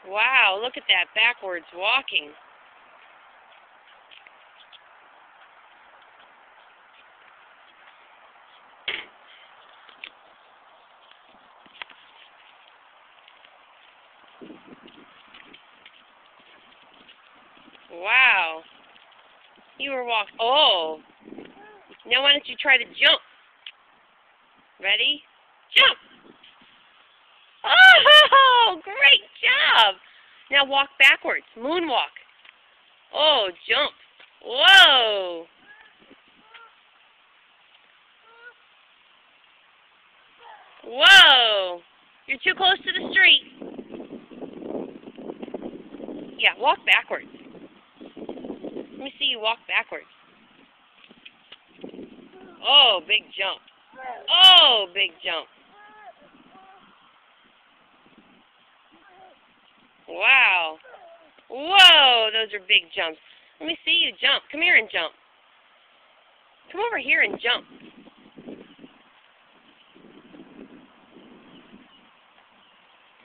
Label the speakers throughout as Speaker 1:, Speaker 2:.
Speaker 1: Wow, look at that backwards walking. Wow. You were walking. Oh. Now why don't you try to jump? Ready? Jump! Oh, great job! Now walk backwards. Moonwalk. Oh, jump. Whoa! Whoa! You're too close to the street. Yeah, walk backwards. Let me see you walk backwards. Oh, big jump. Oh, big jump. Wow. Whoa, those are big jumps. Let me see you jump. Come here and jump. Come over here and jump.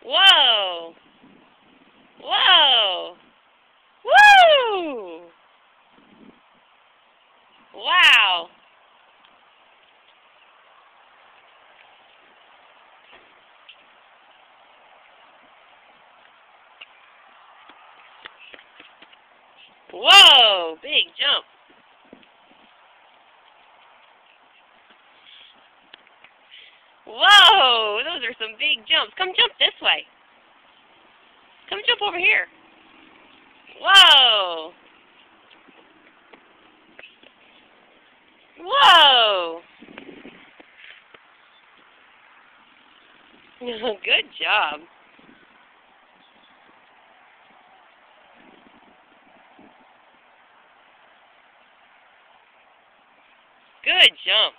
Speaker 1: Whoa. Whoa. Woo! Wow. Whoa, big jump. Whoa, those are some big jumps. Come jump this way. Come jump over here. Whoa. Whoa. Good job. Good jump.